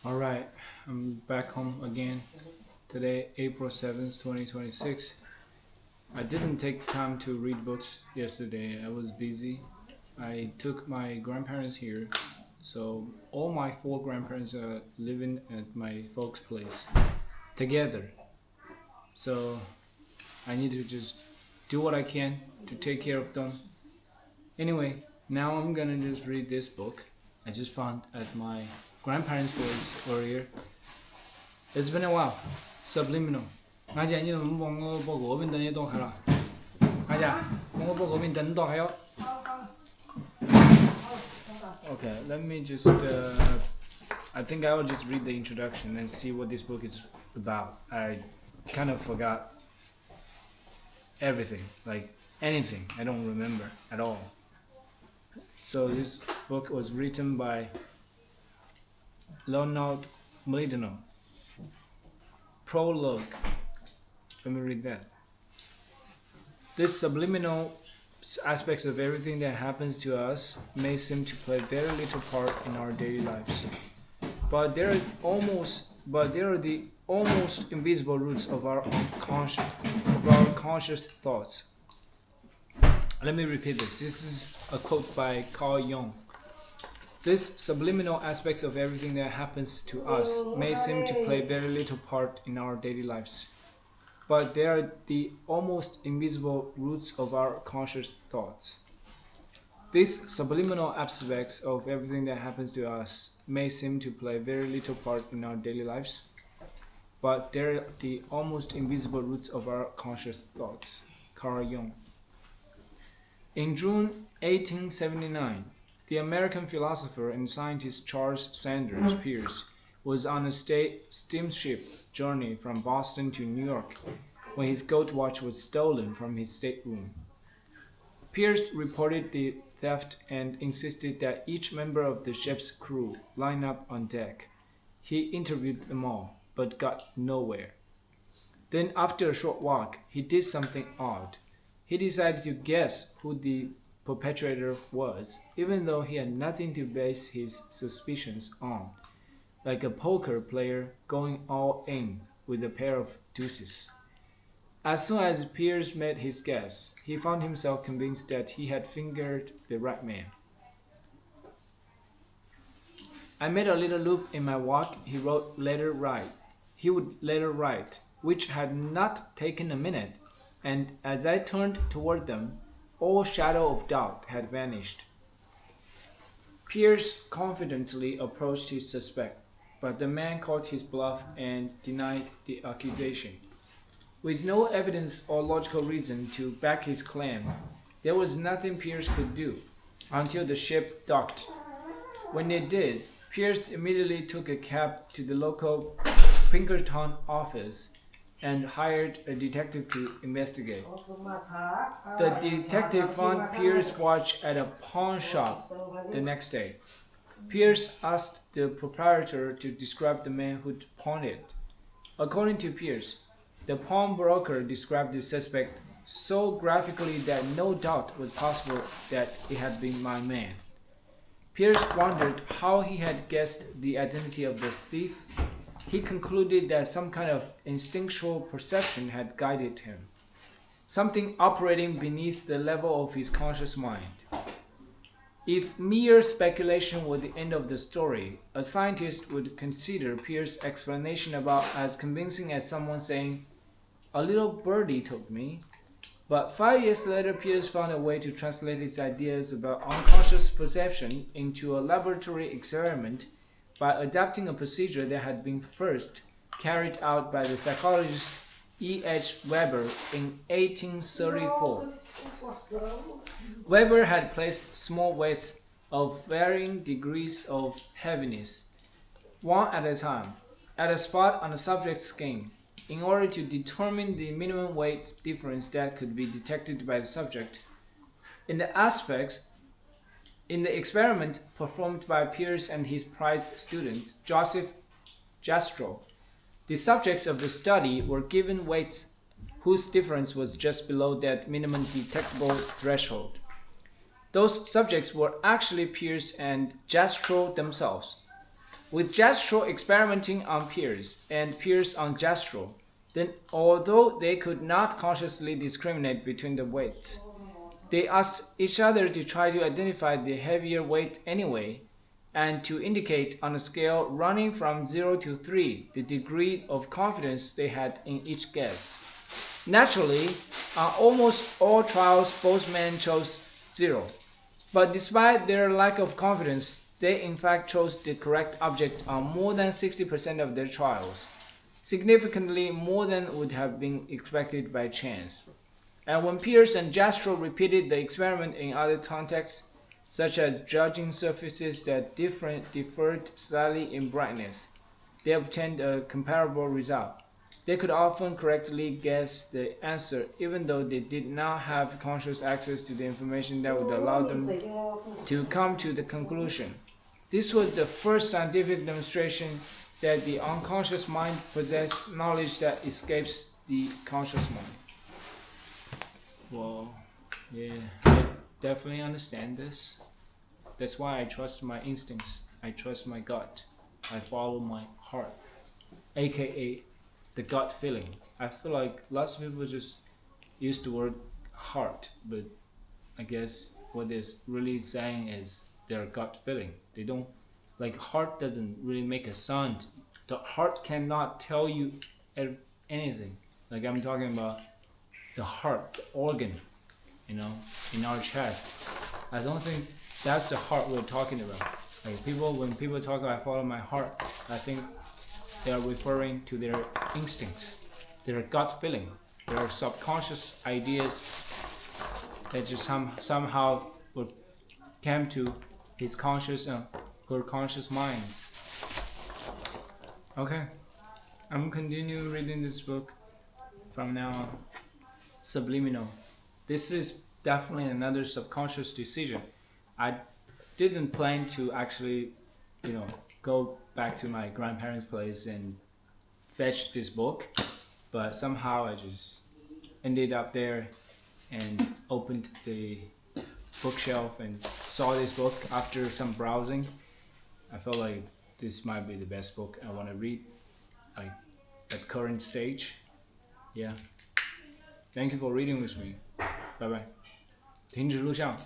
All right, I'm back home again. Today, April 7th, 2026. I didn't take time to read books yesterday. I was busy. I took my grandparents here. So, all my four grandparents are living at my folks' place together. So, I need to just do what I can to take care of them. Anyway, now I'm gonna just read this book I just found at my grandparents' place earlier. It's been a while. Subliminal. Ngaja ni mo bogo bin dan dong hala. Ngaja, mo bogo bin dan dong hayo. Okay, let me just I think I will just read the introduction and see what this book is about. I kind of forgot everything, like anything. I don't remember at all. So this book was written by Leonard Mlodinow. Prologue. Let me read that. This subliminal aspects of everything that happens to us may seem to play very little part in our daily lives, but they are the almost invisible roots of our conscious thoughts. Let me repeat this. This is a quote by Carl Jung. These subliminal aspects of everything that happens to us may seem to play very little part in our daily lives, but they are the almost invisible roots of our conscious thoughts. These subliminal aspects of everything that happens to us may seem to play very little part in our daily lives, but they are the almost invisible roots of our conscious thoughts. Carl Jung. In June 1879, the American philosopher and scientist Charles Sanders Peirce was on a steamship journey from Boston to New York when his gold watch was stolen from his stateroom. Peirce reported the theft and insisted that each member of the ship's crew line up on deck. He interviewed them all, but got nowhere. Then, after a short walk, he did something odd. He decided to guess who the perpetrator was, even though he had nothing to base his suspicions on, like a poker player going all in with a pair of deuces. As soon as Peirce made his guess, he found himself convinced that he had fingered the right man. I made a little loop in my walk, he would later write, which had not taken a minute, and as I turned toward them, all shadow of doubt had vanished. Peirce confidently approached his suspect, but the man called his bluff and denied the accusation. With no evidence or logical reason to back his claim, there was nothing Peirce could do until the ship docked. When it did, Peirce immediately took a cab to the local Pinkerton office and hired a detective to investigate. The detective found Peirce's watch at a pawn shop the next day. Peirce asked the proprietor to describe the man who'd pawned it. According to Peirce, the pawnbroker described the suspect so graphically that no doubt was possible that it had been my man. Peirce wondered how he had guessed the identity of the thief. He concluded that some kind of instinctual perception had guided him, something operating beneath the level of his conscious mind. If mere speculation were the end of the story, a scientist would consider Peirce's explanation about as convincing as someone saying, "A little birdie told me." But 5 years later, Peirce found a way to translate his ideas about unconscious perception into a laboratory experiment by adapting a procedure that had been first carried out by the psychologist E.H. Weber in 1834. Weber had placed small weights of varying degrees of heaviness, one at a time, at a spot on the subject's skin, in order to determine the minimum weight difference that could be detected by the subject. In the experiment performed by Peirce and his prize student, Joseph Jastrow, the subjects of the study were given weights whose difference was just below that minimum detectable threshold. Those subjects were actually Peirce and Jastrow themselves. with gestural experimenting on peers and peers on gestural. Then, although they could not consciously discriminate between the weights, they asked each other to try to identify the heavier weight anyway, and to indicate on a scale running from 0 to 3 the degree of confidence they had in each guess. Naturally, on almost all trials, both men chose 0. But despite their lack of confidence, they in fact chose the correct object on more than 60% of their trials, significantly more than would have been expected by chance. And when Pierce and Jastrow repeated the experiment in other contexts, such as judging surfaces that differed slightly in brightness, they obtained a comparable result. They could often correctly guess the answer even though they did not have conscious access to the information that would allow them to come to the conclusion. This was the first scientific demonstration that the unconscious mind possesses knowledge that escapes the conscious mind. Well, yeah, I definitely understand this. That's why I trust my instincts. I trust my gut. I follow my heart, aka the gut feeling. I feel like lots of people just use the word heart, but I guess what they're really saying is their gut feeling. They don't, like, heart doesn't really make a sound. The heart cannot tell you anything. Like, I'm talking about the heart, the organ, in our chest. I don't think that's the heart we're talking about. Like, when people talk about I follow my heart, I think they are referring to their instincts, their gut feeling, their subconscious ideas that just somehow would came to his conscious her conscious minds. Okay, I'm continue reading this book from now on. Subliminal. This is definitely another subconscious decision. I didn't plan to actually, go back to my grandparents' place and fetch this book, but somehow I just ended up there and opened the bookshelf and saw this book after some browsing. I felt like this might be the best book I want to read, like at current stage. Yeah. Thank you for reading with me. Bye bye. 停止录像。